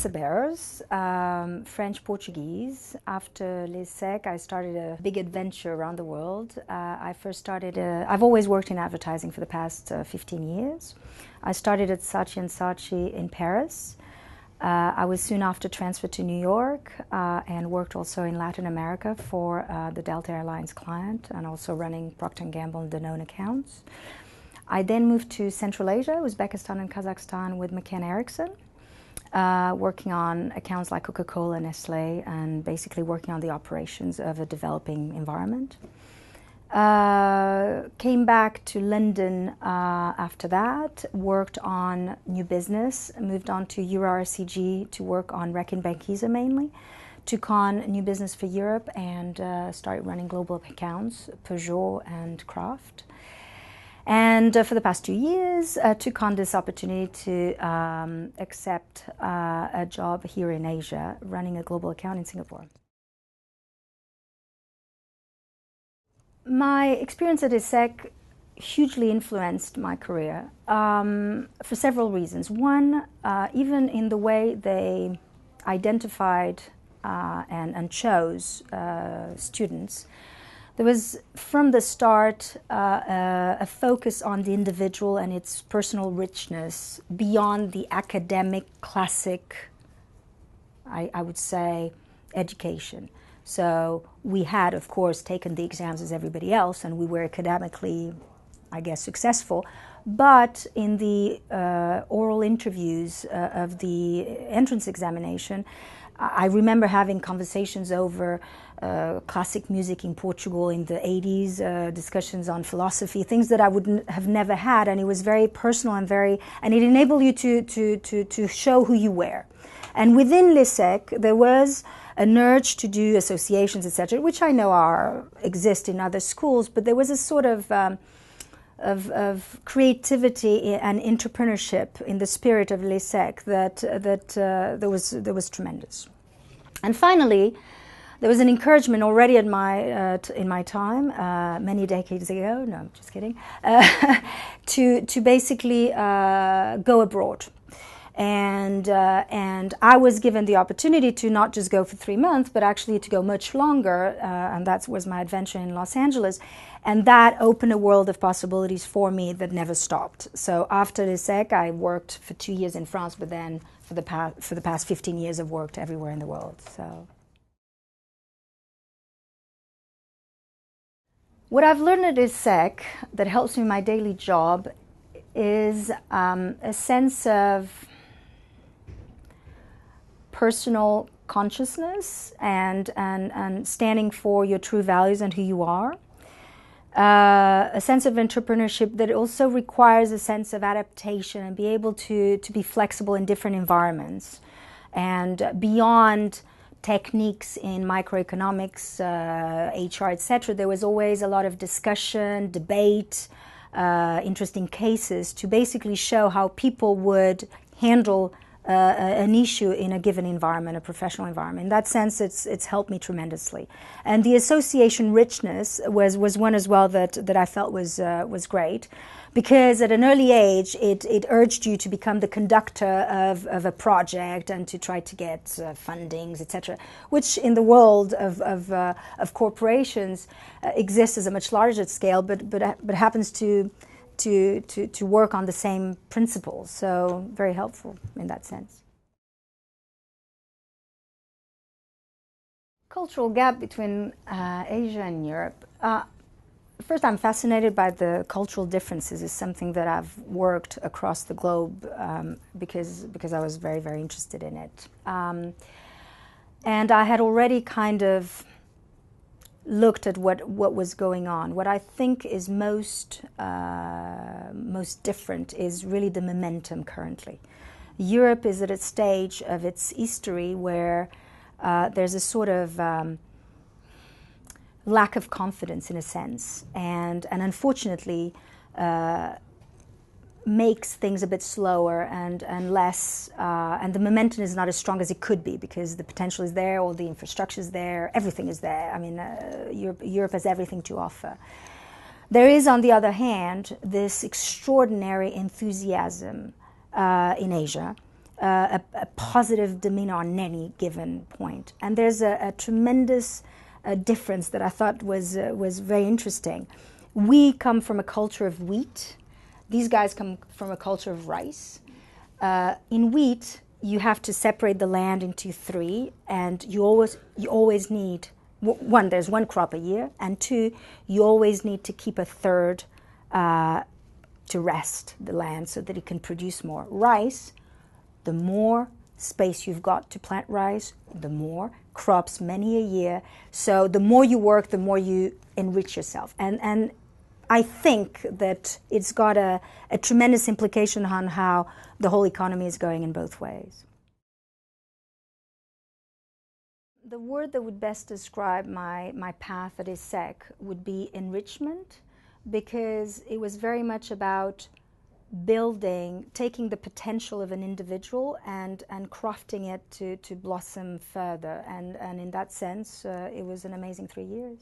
Vanessa Barros, French-Portuguese. After ESSEC, I started a big adventure around the world. I've always worked in advertising for the past 15 years. I started at Saatchi & Saatchi in Paris. I was soon after transferred to New York and worked also in Latin America for the Delta Airlines client and also running Procter & Gamble and Danone accounts. I then moved to Central Asia, Uzbekistan and Kazakhstan with McCann Erickson, working on accounts like Coca-Cola and Nestle and basically working on the operations of a developing environment. Came back to London after that, worked on new business, moved on to EuroRCG to work on Rec and Banquisa mainly, took on new business for Europe and started running global accounts, Peugeot and Kraft. And for the past 2 years, took on this opportunity to accept a job here in Asia, running a global account in Singapore. My experience at ESSEC hugely influenced my career for several reasons. One, even in the way they identified and chose students, there was from the start a focus on the individual and its personal richness beyond the academic classic, I would say, education. So we had, of course, taken the exams as everybody else, and we were academically, I guess, successful. But in the oral interviews of the entrance examination, I remember having conversations over classic music in Portugal in the 80s, discussions on philosophy, things that I would have never had, and it was very personal and it enabled you to show who you were. And within ESSEC, there was an urge to do associations, etc., which I know exist in other schools, but there was a sort of creativity and entrepreneurship in the spirit of ESSEC that was tremendous. And finally, there was an encouragement already in my time, many decades ago. No, I'm just kidding. To basically go abroad. And I was given the opportunity to not just go for 3 months, but actually to go much longer, and that was my adventure in Los Angeles. And that opened a world of possibilities for me that never stopped. So after ESSEC, I worked for 2 years in France, but then for the past 15 years, I've worked everywhere in the world. So what I've learned at ESSEC that helps me in my daily job is a sense of personal consciousness and standing for your true values and who you are. A sense of entrepreneurship that also requires a sense of adaptation and be able to be flexible in different environments. And beyond techniques in microeconomics, HR, etc., there was always a lot of discussion, debate, interesting cases to basically show how people would handle an issue in a given environment, a professional environment. In that sense, it's helped me tremendously. And the association richness was one as well that I felt was great, because at an early age it urged you to become the conductor of a project and to try to get fundings, etc., which in the world of corporations exists as a much larger scale, but happens to work on the same principles. So very helpful in that sense. Cultural gap between Asia and Europe. First, I'm fascinated by the cultural differences. It's something that I've worked across the globe because I was very, very interested in it. And I had already kind of looked at what was going on. What I think is most different is really the momentum currently. Europe is at a stage of its history where there's a sort of lack of confidence in a sense, and unfortunately makes things a bit slower and less, and the momentum is not as strong as it could be because the potential is there, all the infrastructure is there, everything is there. I mean, Europe has everything to offer. There is, on the other hand, this extraordinary enthusiasm in Asia a positive demeanor on any given point. And there's a tremendous difference that I thought was very interesting. We come from a culture of wheat. These guys come from a culture of rice. In wheat, you have to separate the land into three, and you always need, one, there's one crop a year, and two, you always need to keep a third to rest the land so that it can produce more. Rice, the more space you've got to plant rice, the more crops, many a year. So the more you work, the more you enrich yourself. And I think that it's got a tremendous implication on how the whole economy is going in both ways. The word that would best describe my path at ESSEC would be enrichment, because it was very much about building, taking the potential of an individual and crafting it to blossom further. And in that sense, it was an amazing 3 years.